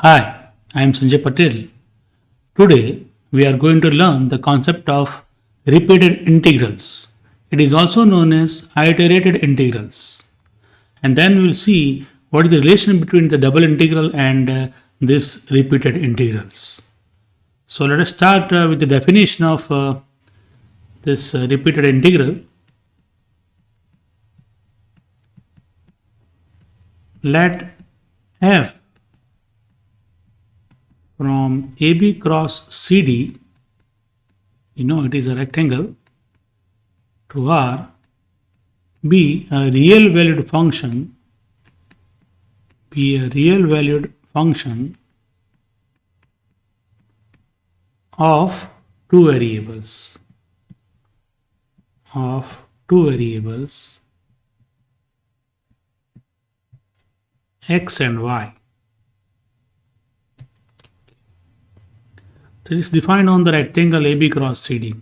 Hi, I am Sanjay Patel. Today we are going to learn the concept of repeated integrals. It is also known as iterated integrals. And then we will see what is the relation between the double integral and this repeated integrals. So let us start with the definition of this repeated integral. Let f from AB cross CD, it is a rectangle, to R be a real valued function, of two variables, x and y. So it is defined on the rectangle AB cross CD.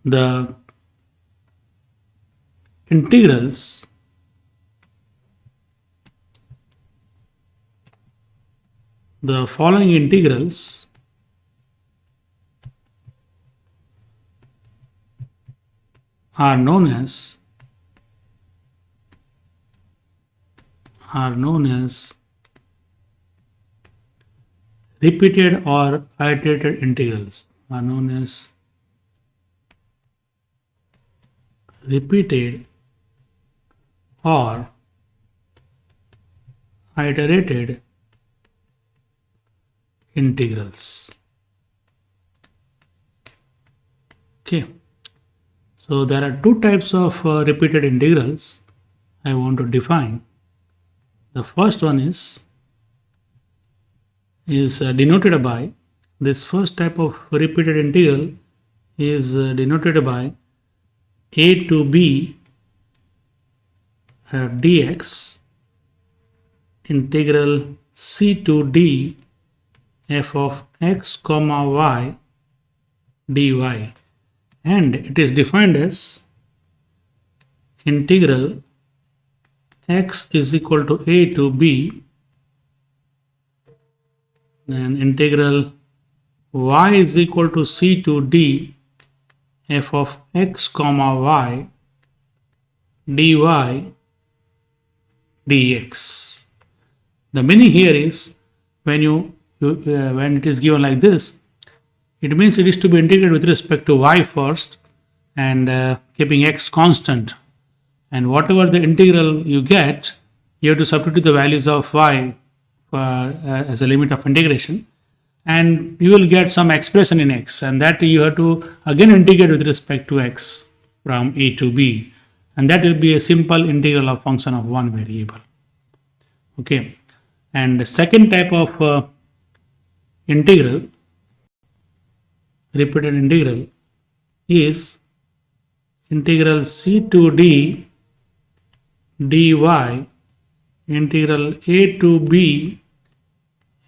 The integrals the following integrals are known as repeated or iterated integrals. Are known as repeated or iterated integrals. Okay, so there are two types of repeated integrals I want to define. The first one is denoted by, this first type of repeated integral is denoted by a to b dx integral c to d f of x comma y dy, and it is defined as integral x is equal to a to b, then integral y is equal to c to d f of x comma y dy dx. The meaning here is when when it is given like this, it means it is to be integrated with respect to y first and keeping x constant, and whatever the integral you get, you have to substitute the values of y as a limit of integration, and you will get some expression in x, and that you have to again integrate with respect to x from a to b, and that will be a simple integral of function of one variable. Okay, and the second type of integral, repeated integral, is integral c to d dy integral a to b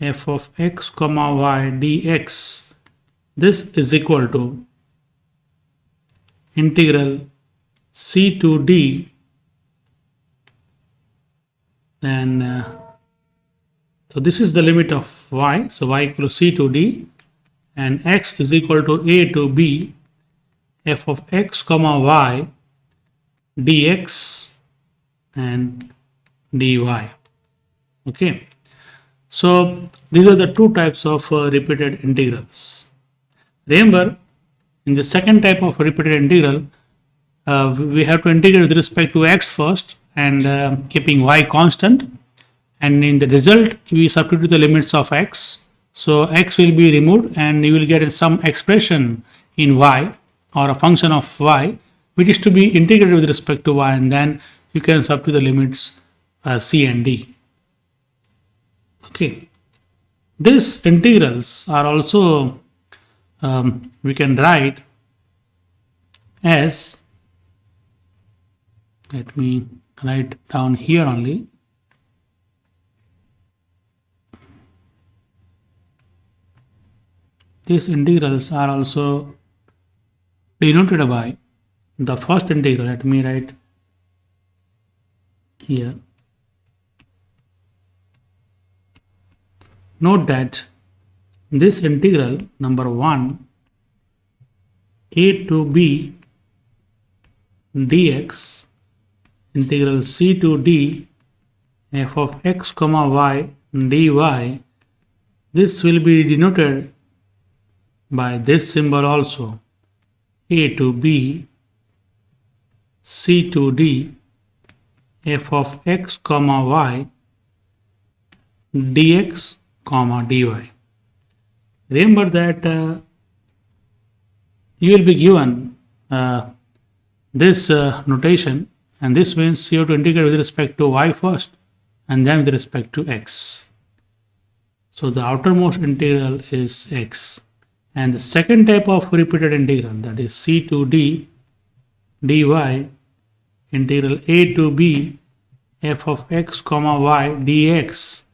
f of x comma y dx. This is equal to integral c to d, then so this is the limit of y, so y equal to c to d, and x is equal to a to b f of x comma y dx and dy. Okay, so these are the two types of repeated integrals. Remember, in the second type of repeated integral, we have to integrate with respect to x first and keeping y constant, and in the result we substitute the limits of x, so x will be removed and you will get some expression in y or a function of y which is to be integrated with respect to y, and then you can substitute the limits c and d. Okay, these integrals are also we can write as, let me write down here only, these integrals are also denoted by the first integral. Let me write here note that this integral number 1 a to b dx integral c to d f of x comma y dy, this will be denoted by this symbol also, a to b c to d f of x comma y dx comma dy. Remember that you will be given this notation, and this means you have to integrate with respect to y first and then with respect to x. So the outermost integral is x, and the second type of repeated integral, that is c to d dy integral a to b f of x comma y dx,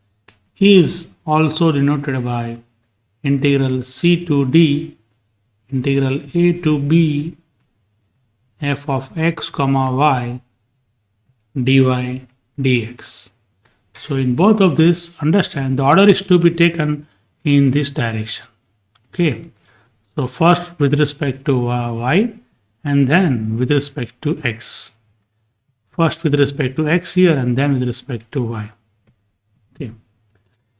is also denoted by integral c to d integral a to b f of x comma y dy dx. So in both of this, understand the order is to be taken in this direction. Okay, so first with respect to y and then with respect to x. First with respect to x here and then with respect to y. Okay,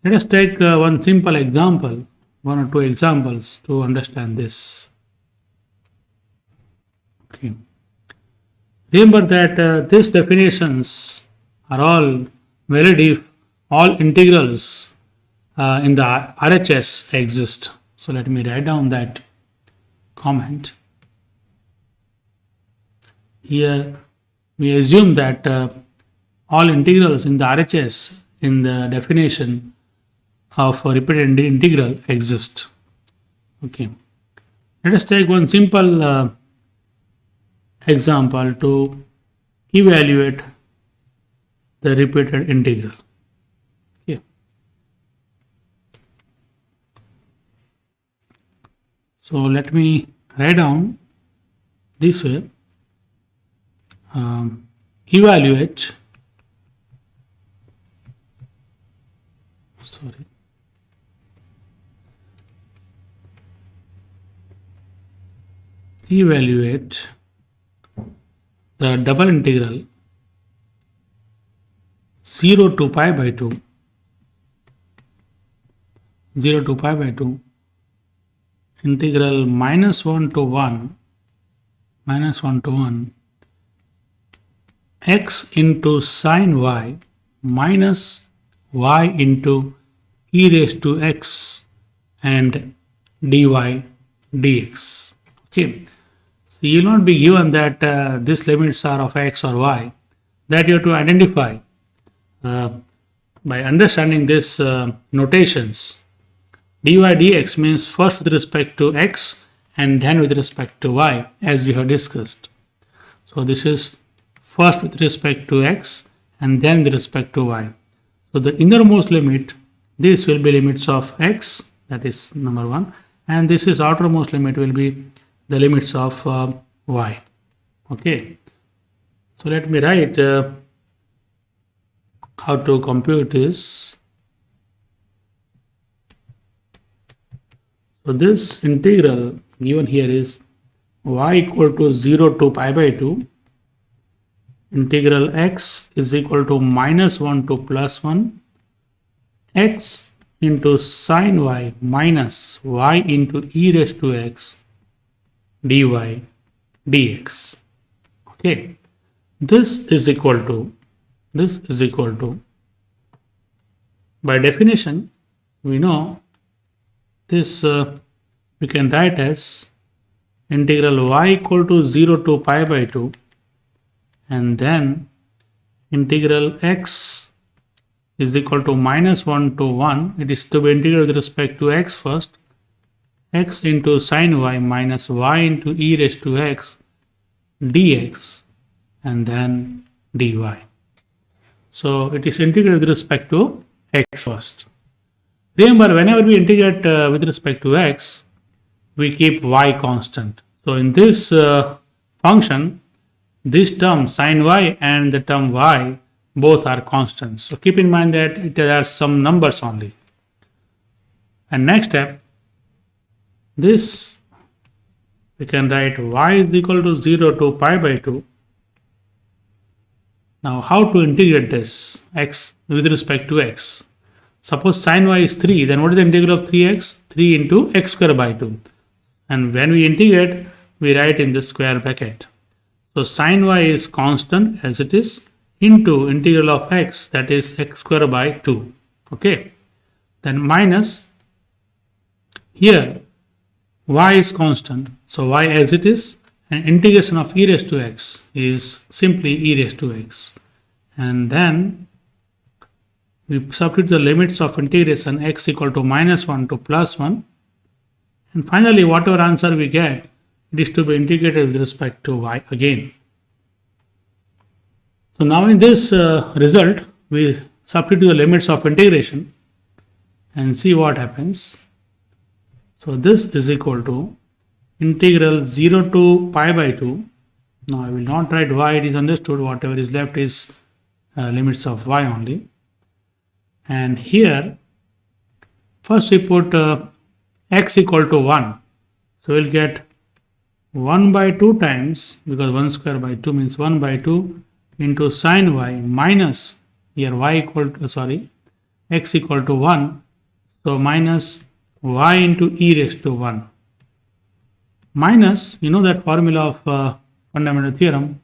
let us take one simple example, one or two examples to understand this. Okay, remember that these definitions are all valid if all integrals in the RHS exist. So let me write down that comment. Here we assume that all integrals in the RHS in the definition of a repeated integral exist. Okay, let us take one simple example to evaluate the repeated integral. Okay, so let me write down this way. Evaluate the double integral 0 to pi by 2 integral -1 to 1 x into sine y minus y into e raised to x and dy dx. Okay, so you will not be given that these limits are of x or y. That you have to identify by understanding this notations. Dy dx means first with respect to x and then with respect to y, as we have discussed. So this is first with respect to x and then with respect to y. So the innermost limit, this will be limits of x, that is number 1, and this is outermost limit will be the limits of y. Okay, so let me write how to compute this. So this integral given here is y equal to 0 to pi by 2, integral x is equal to -1 to +1, x into sine y minus y into e raised to x dy dx. Okay, this is equal to, by definition we know this we can write as integral y equal to 0 to pi by 2 and then integral x is equal to -1 to 1. It is to be integrated with respect to x first, x into sine y minus y into e raised to x dx and then dy. So it is integrated with respect to x first. Remember, whenever we integrate with respect to x, we keep y constant. So in this function, this term sine y and the term y both are constants. So keep in mind that there are some numbers only. And next step, this we can write y is equal to 0 to pi by 2. Now how to integrate this x with respect to x? Suppose sin y is 3, then what is the integral of 3x? 3 into x square by 2. And when we integrate, we write in the square bracket. So sin y is constant as it is into integral of x, that is x square by 2. Okay. Then minus, here y is constant. So y as it is, and integration of e raised to x is simply e raised to x. And then we substitute the limits of integration x equal to -1 to +1. And finally, whatever answer we get, it is to be integrated with respect to y again. So now in this result, we substitute the limits of integration and see what happens. So this is equal to integral 0 to pi by 2. Now I will not write y, it is understood, whatever is left is limits of y only. And here, first we put x equal to 1. So we'll get 1 by 2 times, because 1 square by 2 means 1 by 2 into sin y minus, here y equal to, x equal to 1. So minus y into e raised to 1. Minus, you know that formula of fundamental theorem,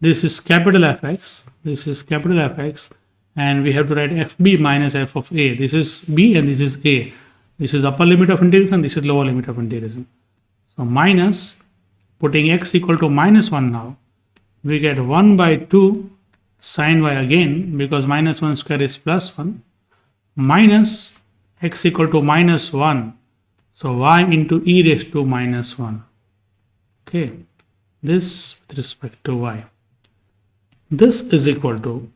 this is capital Fx, this is capital Fx, and we have to write fb minus f of a. This is b and this is a. This is upper limit of integration, this is lower limit of integration. So minus, putting x equal to -1 now, we get 1 by 2 sin y again, because -1 square is +1, minus x equal to -1. So y into e raised to -1. Okay, this with respect to y. This is equal to,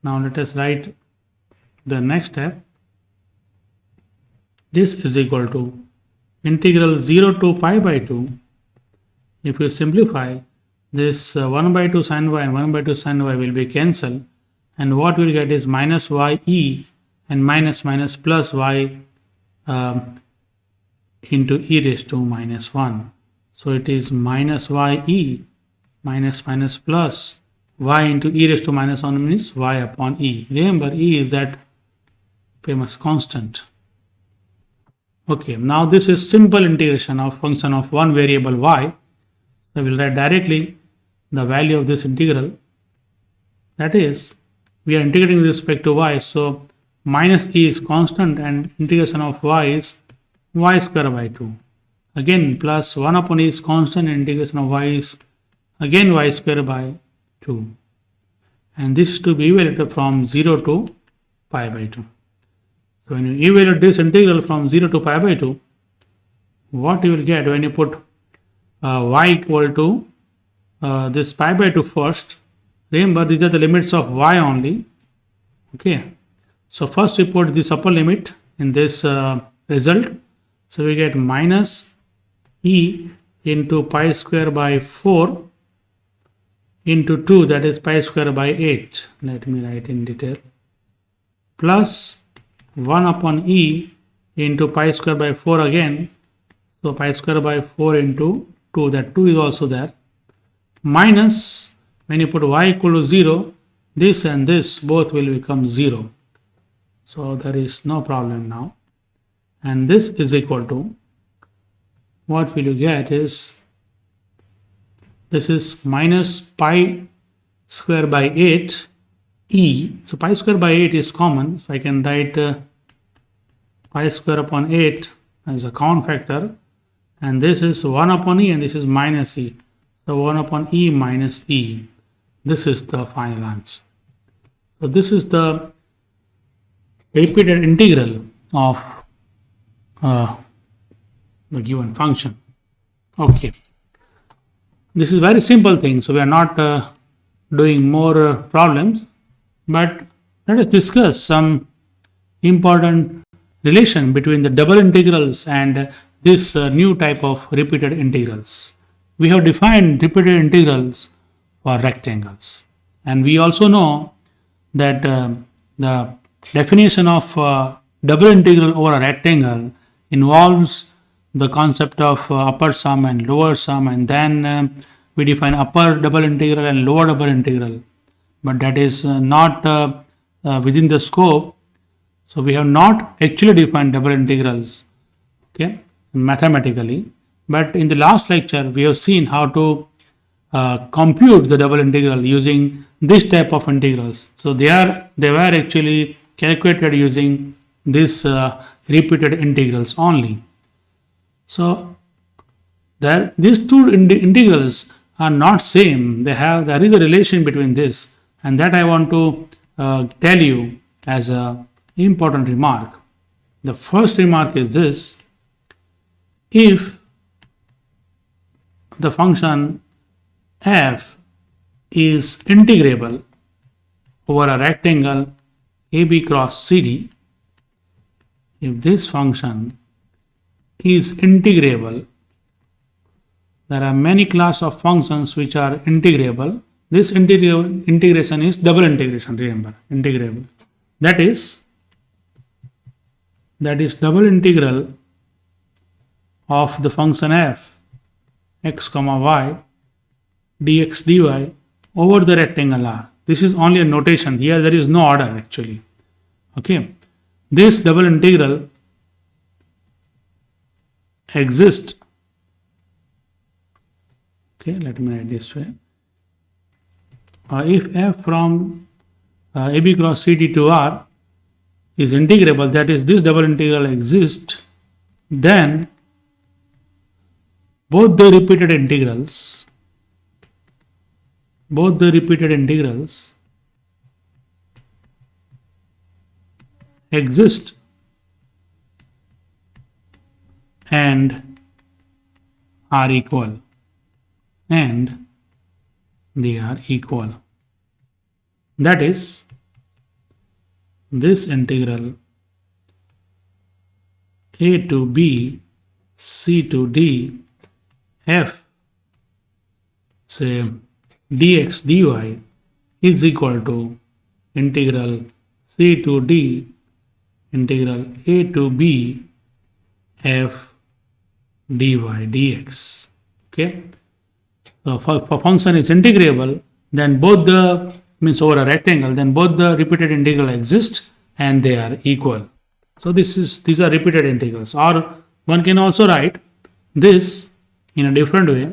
now let us write the next step. This is equal to integral 0 to pi by 2. If you simplify, this 1 by 2 sin y and 1 by 2 sin y will be cancelled, and what we will get is minus ye and minus plus y into e raised to -1. So it is minus ye minus plus y into e raised to -1 means y upon e. Remember, e is that famous constant. Okay, now this is simple integration of function of one variable y. So we will write directly the value of this integral. That is, we are integrating with respect to y. So minus e is constant and integration of y is y square by 2. Again, plus 1 upon e is constant and integration of y is again y square by 2. And this is to be evaluated from 0 to pi by 2. So when you evaluate this integral from 0 to pi by 2, what you will get when you put y equal to this pi by 2 first. Remember, these are the limits of y only. Okay. So first we put this upper limit in this result. So we get minus e into pi square by 4 into 2, that is pi square by 8. Let me write in detail. Plus 1 upon e into pi square by 4 again. So pi square by 4 into 2, that 2 is also there. Minus, when you put y equal to 0, this and this both will become 0. So there is no problem now. And this is equal to, what will you get is, this is minus pi square by 8 e. So pi square by 8 is common. So I can write pi square upon 8 as a common factor. And this is 1 upon e and this is minus e. So 1 upon e minus e. This is the final answer. So this is the repeated integral of the given function. Okay. This is very simple thing. So we are not doing more problems. But let us discuss some important relation between the double integrals and this new type of repeated integrals. We have defined repeated integrals for rectangles, and we also know that the definition of double integral over a rectangle involves the concept of upper sum and lower sum, and then we define upper double integral and lower double integral, but that is not within the scope. So we have not actually defined double integrals, okay, mathematically. But in the last lecture, we have seen how to compute the double integral using this type of integrals. So they were actually calculated using this repeated integrals only. So these two integrals are not same. There is a relation between this, and that I want to tell you as a important remark. The first remark is this: if the function f is integrable over a rectangle AB cross CD, if this function is integrable, there are many class of functions which are integrable. This integration is double integration, remember, integrable. That is double integral of the function f x comma y dx dy over the rectangle R. This is only a notation. Here there is no order actually. Okay. This double integral exists. Okay, let me write this way. If f from AB cross CD to R is integrable, that is this double integral exists, then both the repeated integrals exist and are equal, and they are equal. That is, this integral a to b c to d f say dx dy is equal to integral c to d integral a to b f dy dx. Okay, so for function is integrable, then both the means over a rectangle, then both the repeated integral exist and they are equal. So these are repeated integrals. Or one can also write this in a different way,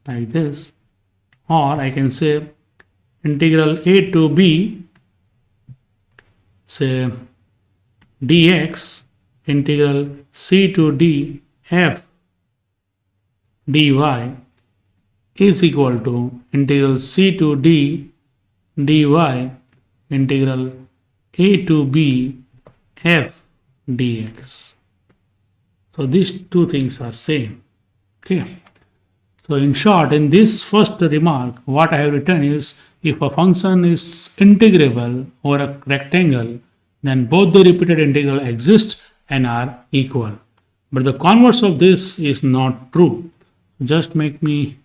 like this, or I can say integral a to b say dx integral c to d f dy is equal to integral c to d dy integral a to b f dx. So these two things are same. Okay. So in short, in this first remark, what I have written is, if a function is integrable over a rectangle, then both the repeated integral exist and are equal. But the converse of this is not true. Just make me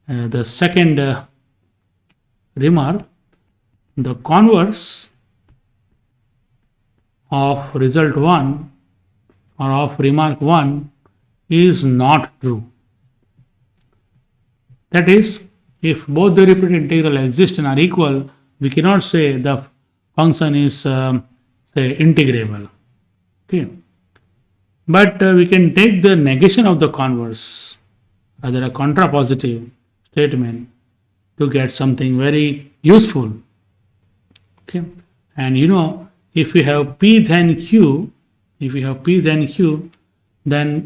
the second remark. The converse of result 1 or of remark 1 is not true. That is, if both the repeated integral exist and are equal, we cannot say the function is say integrable. Okay, but we can take the negation of the converse, rather a contrapositive statement, to get something very useful. Okay, and if we have P then Q, then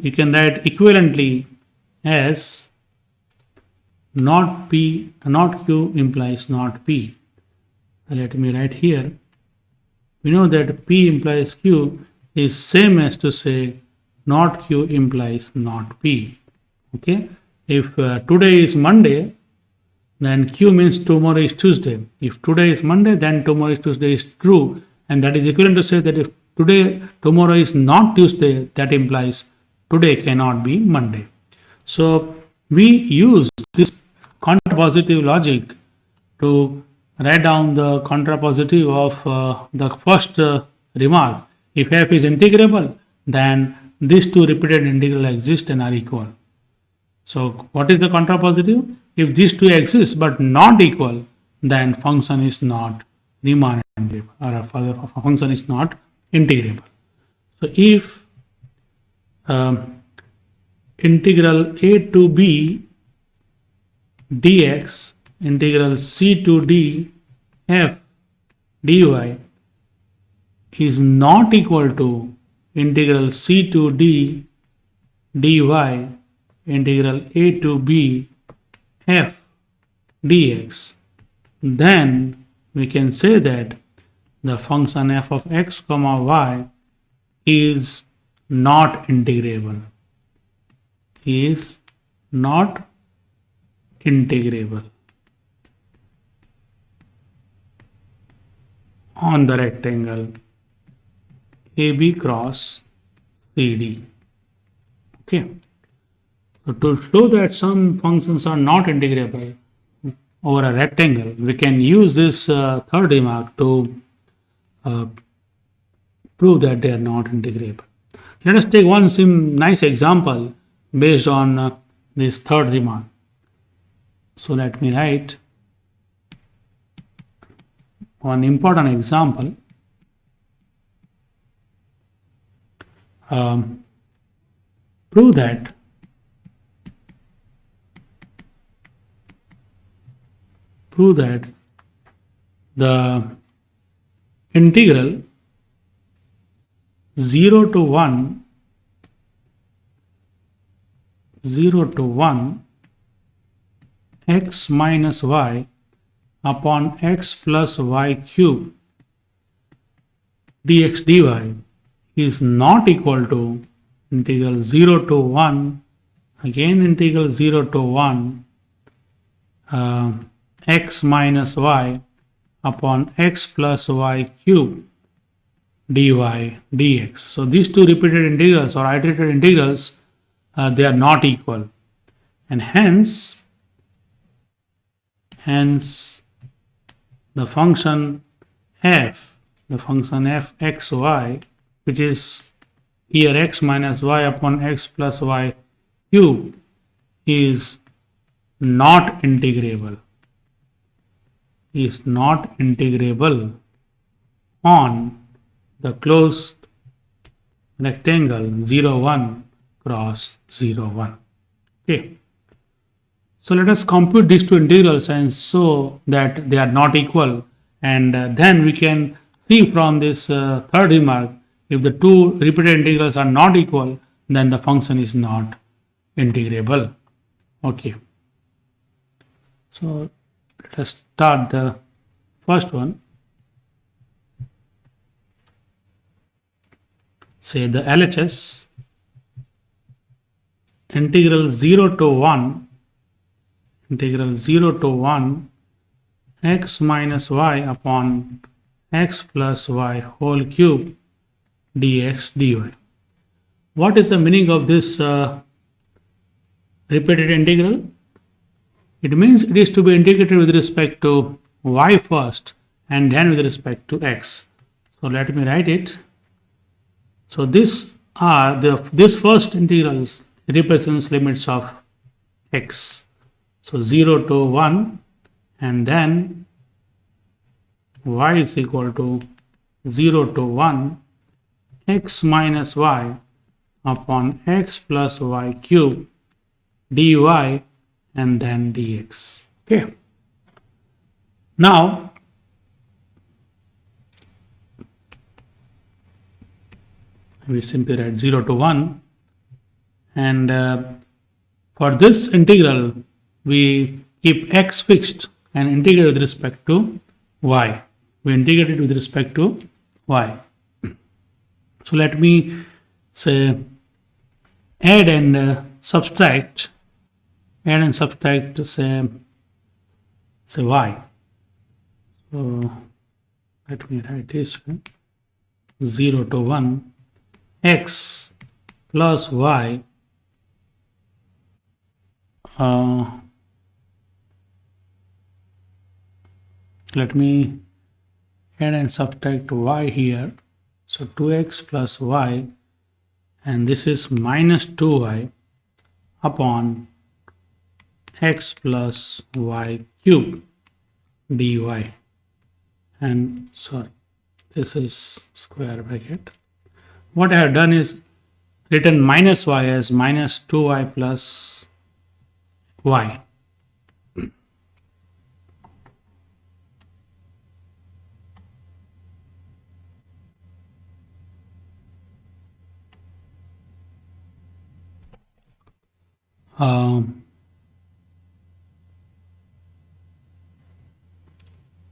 you can write equivalently as not P, not Q implies not P. Let me write here. We know that P implies Q is same as to say not Q implies not P. Okay. If today is Monday, then Q means tomorrow is Tuesday. If today is Monday, then tomorrow is Tuesday is true. And that is equivalent to say that if tomorrow is not Tuesday, that implies today cannot be Monday. So we use this contrapositive logic to write down the contrapositive of the first remark, If f is integrable, then these two repeated integrals exist and are equal. So what is the contrapositive? If these two exist but not equal, then function is not Riemann integrable, or a function is not integrable. So if integral a to b dx, integral c to d f dy is not equal to integral c to d dy integral a to b f dx, then we can say that the function f of x comma y is not integrable, is not integrable on the rectangle AB cross CD. Okay. So to show that some functions are not integrable over a rectangle, we can use this third remark to prove that they are not integrable. Let us take one nice example based on this third remark. So let me write one important example. Prove that the integral 0 to 1 x minus y upon x plus y cube dx dy is not equal to integral 0 to 1, again integral 0 to 1 x minus y upon x plus y cube dy dx. So these two repeated integrals or iterated integrals, they are not equal, and hence the function f xy, which is here x minus y upon x plus y cube, is not integrable, on the closed rectangle 0 1 cross 0 1. Okay. So let us compute these two integrals and show that they are not equal, and then we can see from this third remark, if the two repeated integrals are not equal, then the function is not integrable. Okay. So let us start the first one. Say the LHS integral 0 to 1 x minus y upon x plus y whole cube dx dy. What is the meaning of this repeated integral? It means it is to be integrated with respect to y first and then with respect to x. So let me write it. So this first integrals represents limits of x. So 0 to 1, and then y is equal to 0 to 1 x minus y upon x plus y cube dy and then dx. Okay. Now we simply write 0 to 1, and for this integral we keep x fixed and integrate with respect to y. We integrate it with respect to y. So let me say add and subtract say y. So let me write this way: 0 to 1 x plus y let me add and subtract y here. So 2x plus y, and this is minus 2y upon x plus y cube dy. And sorry, this is square bracket. What I have done is written minus y as minus 2y plus y.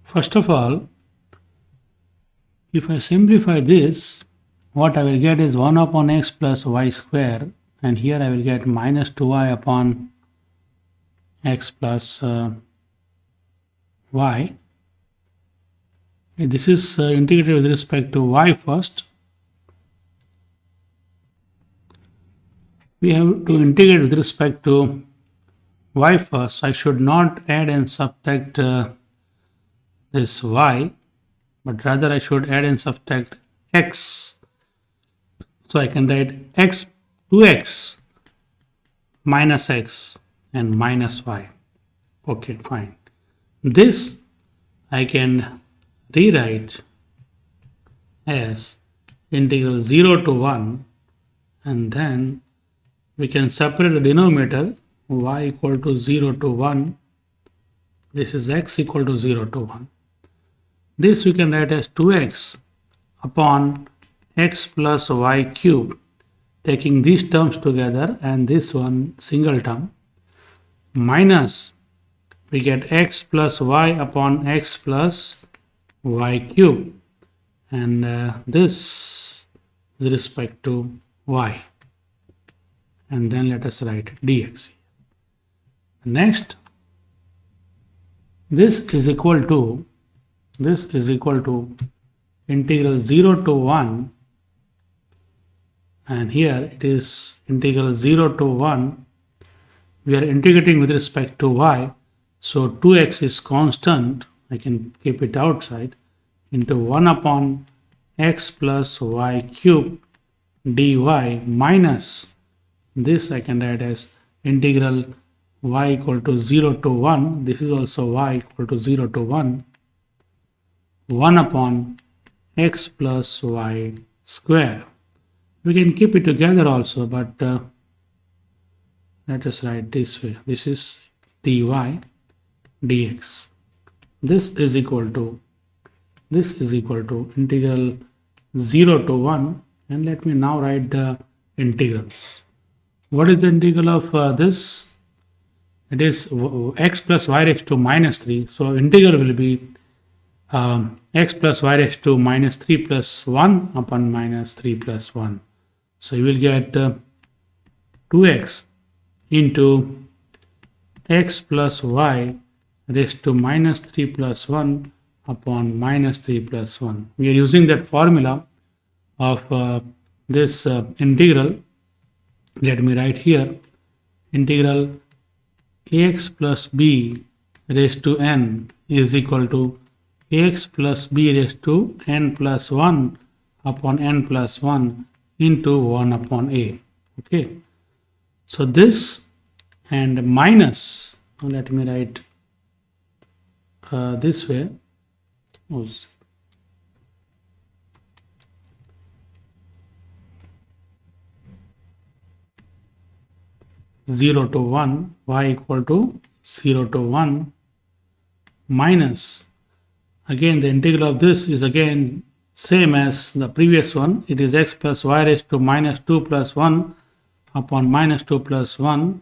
First of all, if I simplify this, what I will get is 1 upon x plus y square, and here I will get minus 2y upon x plus y. This is integrated with respect to y first. We have to integrate with respect to y first. I should not add and subtract this y, but rather I should add and subtract x. So I can write x 2x minus x and minus y. Okay, fine. This I can rewrite as integral 0 to 1, and then we can separate the denominator, y equal to 0 to 1. This is x equal to 0 to 1. This we can write as 2x upon x plus y cube, taking these terms together and this one single term, minus we get x plus y upon x plus y cube, and this with respect to y, and then let us write dx. Next, this is equal to integral 0 to 1, and here it is integral 0 to 1. We are integrating with respect to y, so 2x is constant, I can keep it outside, into 1 upon x plus y cube dy minus this I can write as integral y equal to 0 to 1. This is also y equal to 0 to 1. 1 upon x plus y square. We can keep it together also, but let us write this way. This is dy dx. This is equal to integral 0 to 1, and let me now write the integrals. What is the integral of this? It is x plus y raised to minus 3. So integral will be x plus y raised to minus 3 plus 1 upon minus 3 plus 1. So you will get 2x into x plus y raised to minus 3 plus 1 upon minus 3 plus 1. We are using that formula of this integral. Let me write here integral ax plus b raised to n is equal to ax plus b raised to n plus 1 upon n plus 1 into 1 upon a. Okay, so this and minus, let me write this way. 0 to 1, y equal to 0 to 1 minus, again the integral of this is again same as the previous one. It is x plus y raised to minus 2 plus 1 upon minus 2 plus 1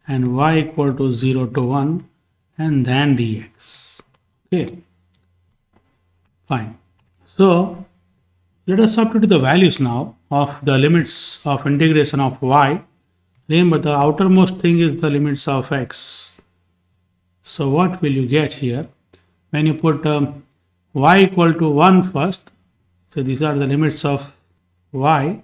and y equal to 0 to 1 and then dx. Okay, fine. So let us substitute the values now of the limits of integration of y. Remember, the outermost thing is the limits of x. So what will you get here? When you put y equal to 1 first, so these are the limits of y.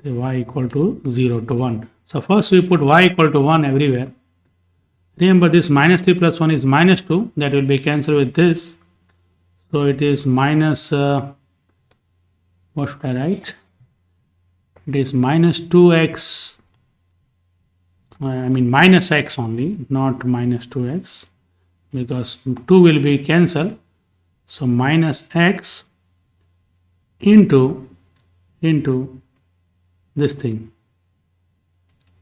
Say y equal to 0 to 1. So first we put y equal to 1 everywhere. Remember, this minus 3 plus 1 is minus 2. That will be cancelled with this. So it is minus, what should I write? It is minus 2x, minus x only, not minus 2x, because 2 will be cancelled. So minus x into this thing.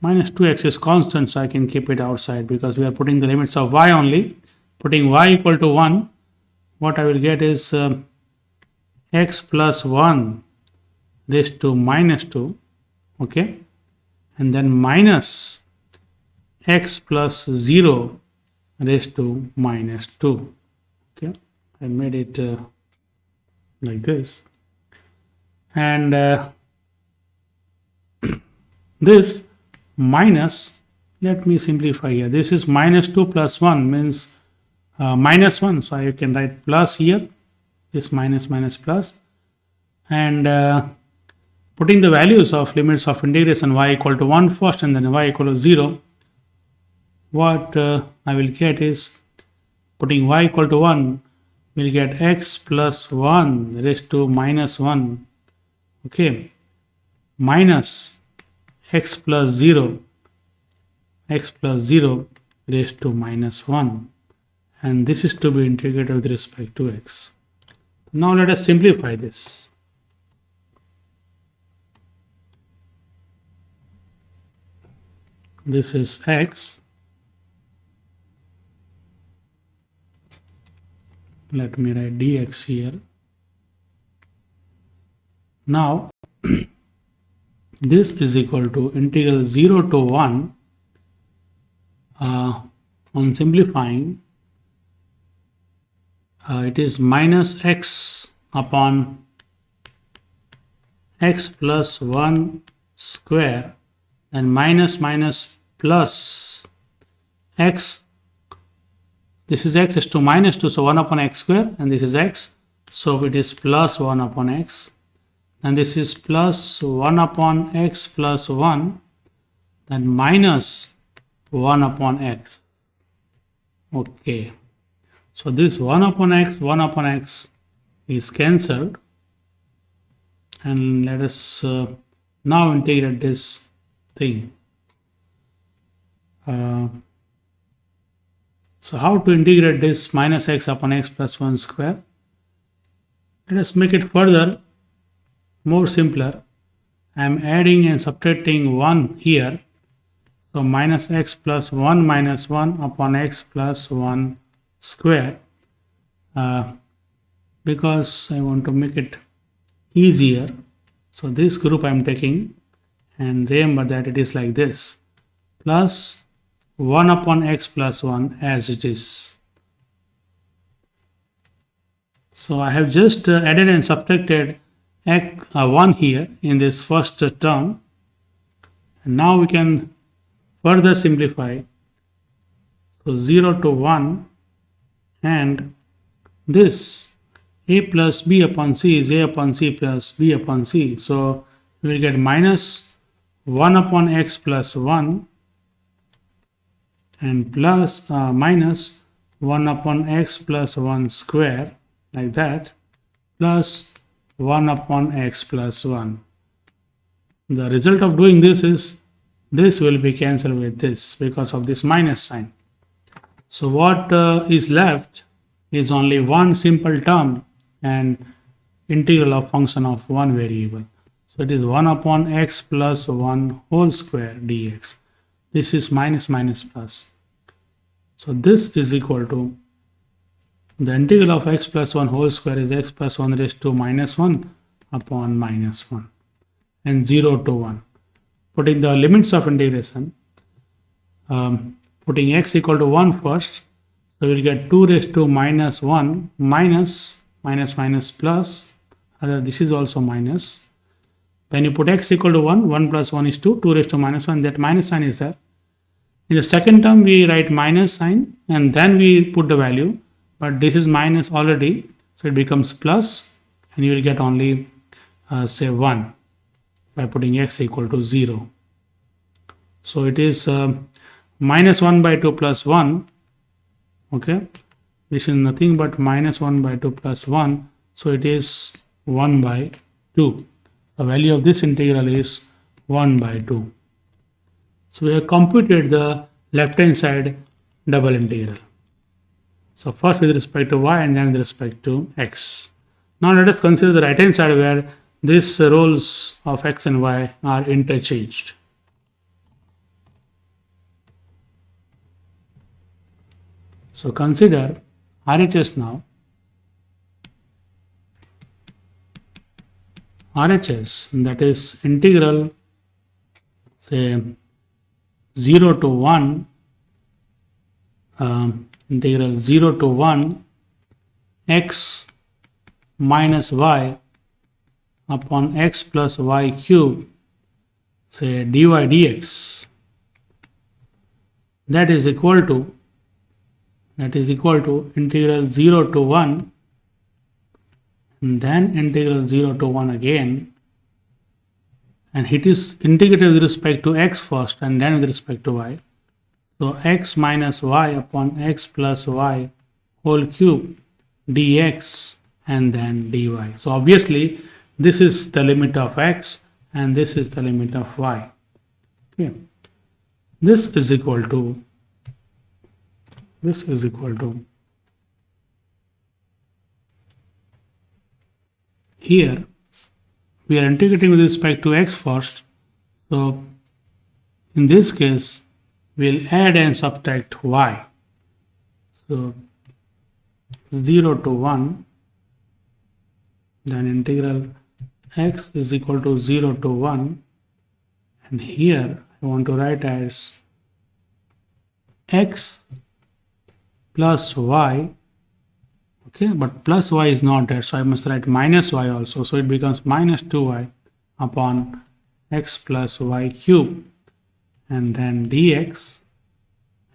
Minus 2x is constant, so I can keep it outside because we are putting the limits of y only. Putting y equal to 1, what I will get is x plus 1 raised to minus 2, okay, and then minus x plus 0 raised to minus 2, okay. I made it like this, and this minus, let me simplify here, this is minus 2 plus 1 means minus 1, so I can write plus here, this minus plus, and putting the values of limits of integration y equal to 1 first and then y equal to 0, what I will get is, putting y equal to 1, we'll get x plus 1 raised to minus 1, okay, minus x plus 0 raised to minus 1, and this is to be integrated with respect to x. Now let us simplify this. This is x. Let me write dx here. Now this is equal to integral 0 to 1. On simplifying, it is minus x upon x plus 1 square, and minus plus x, this is x is to minus 2, so 1 upon x square, and this is x, so it is plus 1 upon x, and this is plus 1 upon x plus 1, then minus 1 upon x, okay. So this 1 upon x is cancelled, and let us now integrate this thing. So how to integrate this minus x upon x plus 1 square? Let us make it further more simpler. I am adding and subtracting 1 here. So minus x plus 1 minus 1 upon x plus 1 square, because I want to make it easier. So this group I am taking, and remember that it is like this, plus 1 upon x plus 1 as it is. So I have just added and subtracted 1 here in this first term, and now we can further simplify. So 0 to 1, and this a plus b upon c is a upon c plus b upon c. So we will get minus 1 upon x plus 1 and plus minus 1 upon x plus 1 square, like that, plus 1 upon x plus 1. The result of doing this is this will be cancelled with this because of this minus sign. So what is left is only one simple term and integral of function of one variable. So it is 1 upon x plus 1 whole square dx. This is minus plus. So this is equal to, the integral of x plus 1 whole square is x plus 1 raised to minus 1 upon minus 1, and 0 to 1. Putting the limits of integration, putting x equal to 1 first, so we'll get 2 raised to minus 1 minus plus, this is also minus. When you put x equal to 1, 1 plus 1 is 2, 2 raised to minus 1, that minus sign is there. In the second term, we write minus sign and then we put the value, but this is minus already, so it becomes plus, and you will get only say 1 by putting x equal to 0. So it is minus 1 by 2 plus 1, okay, This is nothing but minus 1 by 2 plus 1. So it is 1 by 2. The value of this integral is 1 by 2. So we have computed the left hand side double integral. So first with respect to y and then with respect to x. Now let us consider the right hand side where these roles of x and y are interchanged. So consider RHS now. RHS, that is integral, say 0 to 1, integral 0 to 1 x minus y upon x plus y cube, say dy dx, that is equal to integral 0 to 1 and then integral 0 to 1 again, and it is integrated with respect to x first and then with respect to y. So x minus y upon x plus y whole cube dx and then dy. So obviously this is the limit of x and this is the limit of y. Okay. This is equal to here we are integrating with respect to x first. So in this case we'll add and subtract y. So 0 to 1, then integral x is equal to 0 to 1, and here I want to write as x plus y. Okay, but plus y is not there, so I must write minus y also. So it becomes minus 2y upon x plus y cube and then dx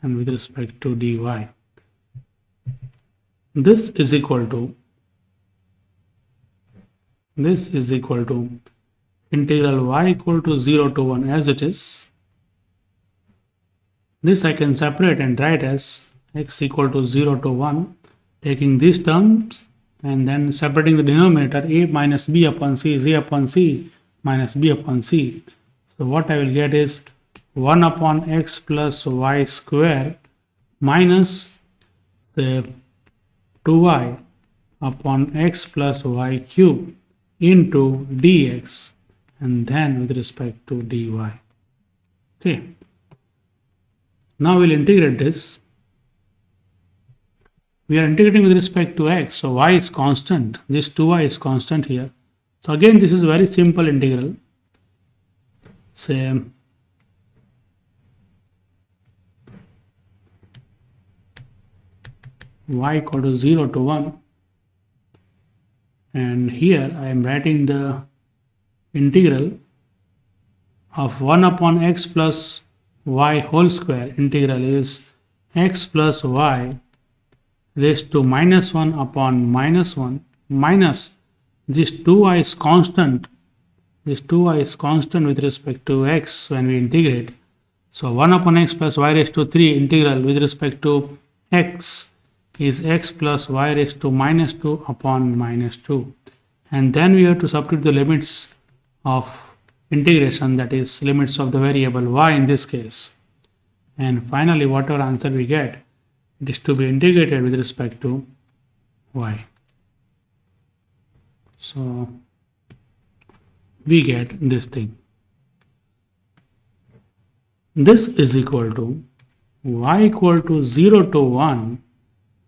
and with respect to dy. This is equal to integral y equal to 0 to 1 as it is. This I can separate and write as x equal to 0 to 1, taking these terms and then separating the denominator, a minus b upon c is a upon c minus b upon c. So what I will get is 1 upon x plus y square minus the 2y upon x plus y cube into dx and then with respect to dy. Okay. Now we'll integrate this. We are integrating with respect to x, so y is constant. This 2y is constant here. So again, this is a very simple integral. Say y equal to 0 to 1, and here I am writing the integral of 1 upon x plus y whole square. Integral is x plus y raised to minus 1 upon minus 1 minus this 2y is constant. This 2y is constant with respect to x when we integrate. So 1 upon x plus y raised to 3 integral with respect to x is x plus y raised to minus 2 upon minus 2. And then we have to substitute the limits of integration, that is limits of the variable y in this case. And finally whatever answer we get, it is to be integrated with respect to y. So we get this thing. This is equal to y equal to 0 to 1,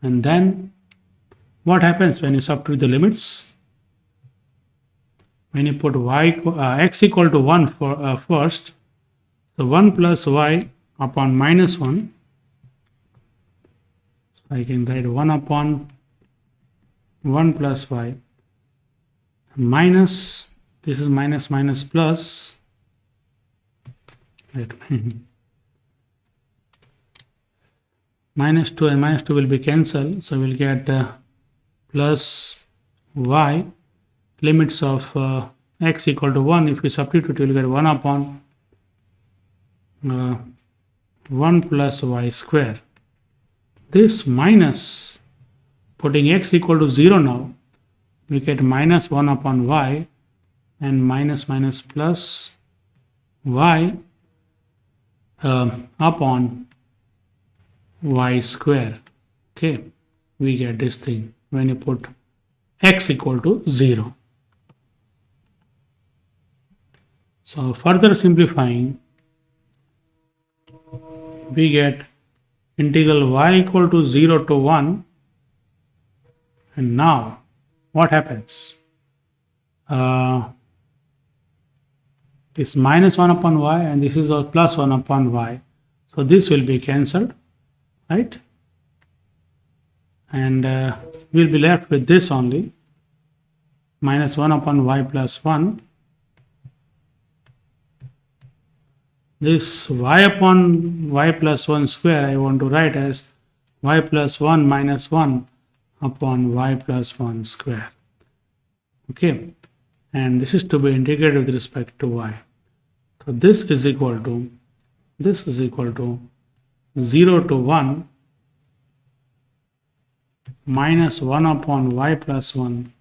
and then what happens when you substitute the limits? When you put x equal to 1 for first, so 1 plus y upon minus 1, so I can write 1 upon 1 plus y minus, this is minus minus plus, minus 2 and minus 2 will be cancelled, so we'll get plus y, limits of x equal to 1, if we substitute we will get 1 upon 1 plus y square. This minus Putting x equal to 0 now, we get minus 1 upon y and minus minus plus y upon y square. Okay, we get this thing when you put x equal to 0. So further simplifying, we get integral y equal to 0 to 1. And now what happens? This minus 1 upon y and this is our plus 1 upon y. So this will be cancelled, right? And we'll be left with this only, minus 1 upon y plus 1. This y upon y plus 1 square I want to write as y plus 1 minus 1 upon y plus 1 square. Okay, and this is to be integrated with respect to y. So this is equal to 0 to 1 minus 1 upon y plus 1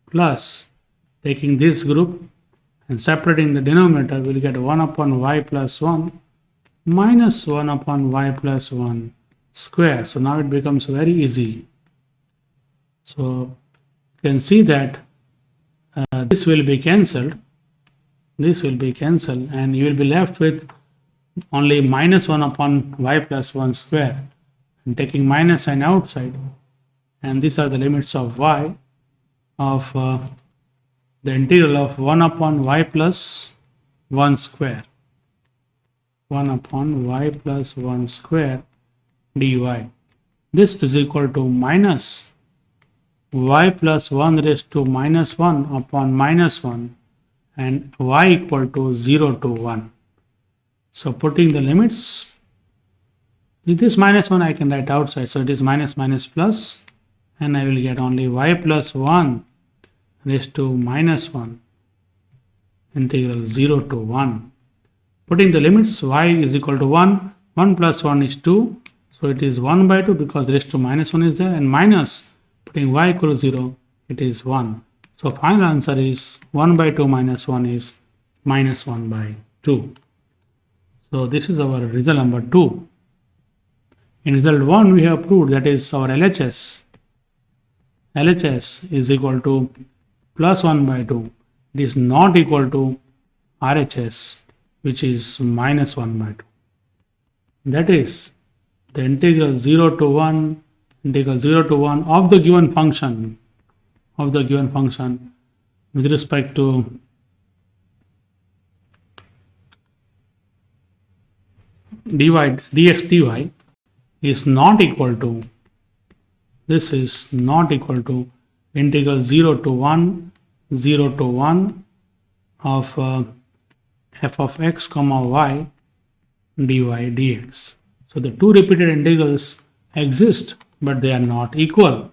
plus, taking this group and separating the denominator, we'll get 1 upon y plus 1 minus 1 upon y plus 1 square. So now it becomes very easy. So you can see that this will be cancelled, and you will be left with only minus 1 upon y plus 1 square, and taking minus sign outside, and these are the limits of y of the integral of 1 upon y plus 1 square, 1 upon y plus 1 square dy. This is equal to minus y plus 1 raised to minus 1 upon minus 1 and y equal to 0 to 1. So putting the limits, with this minus 1 I can write outside, so it is minus minus plus, and I will get only y plus 1 raised to minus 1 integral 0 to 1. Putting the limits, y is equal to 1, 1 plus 1 is 2, so it is 1 by 2 because raised to minus 1 is there, and minus, putting y equal to 0, it is 1. So final answer is 1 by 2 minus 1 is minus 1 by 2. So this is our result number 2. In result 1 we have proved, that is our LHS. LHS is equal to plus 1 by 2. It is not equal to RHS, which is minus 1 by 2. That is the integral 0 to 1 of the given function with respect to dx dy is not equal to, this is not equal to integral 0 to 1 of f of x comma y dy dx. So the two repeated integrals exist, but they are not equal.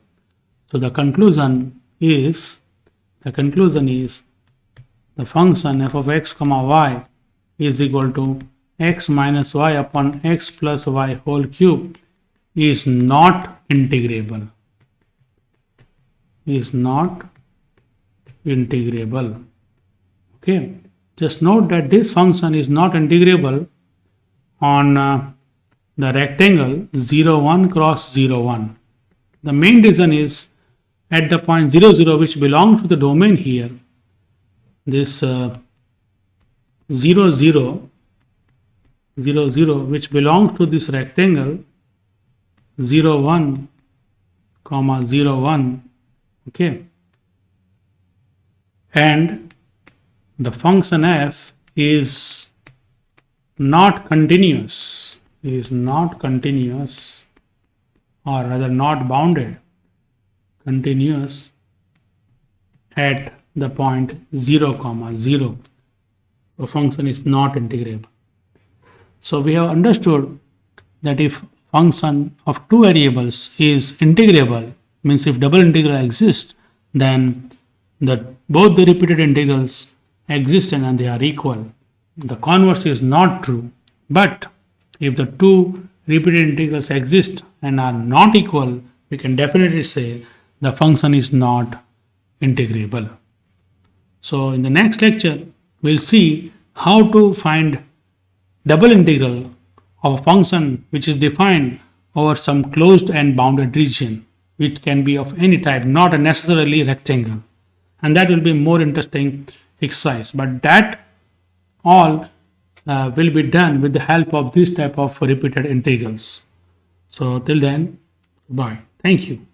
So the conclusion is the function f of x comma y is equal to x minus y upon x plus y whole cube is not integrable. Okay, just note that this function is not integrable on the rectangle 0 1 cross 0 1. The main reason is at the point 0 0, which belongs to the domain here, this 0 0 which belongs to this rectangle 0 1 comma 0 1, okay, and the function f is not continuous, or rather not bounded, continuous at the point 0 comma 0. The function is not integrable. So we have understood that if function of two variables is integrable, means if double integral exists, then both the repeated integrals exist and they are equal. The converse is not true. But if the two repeated integrals exist and are not equal, we can definitely say the function is not integrable. So in the next lecture, we'll see how to find double integral of a function which is defined over some closed and bounded region, which can be of any type, not a necessarily rectangle. And that will be more interesting exercise. But that all will be done with the help of this type of repeated integrals. So till then, bye. Thank you.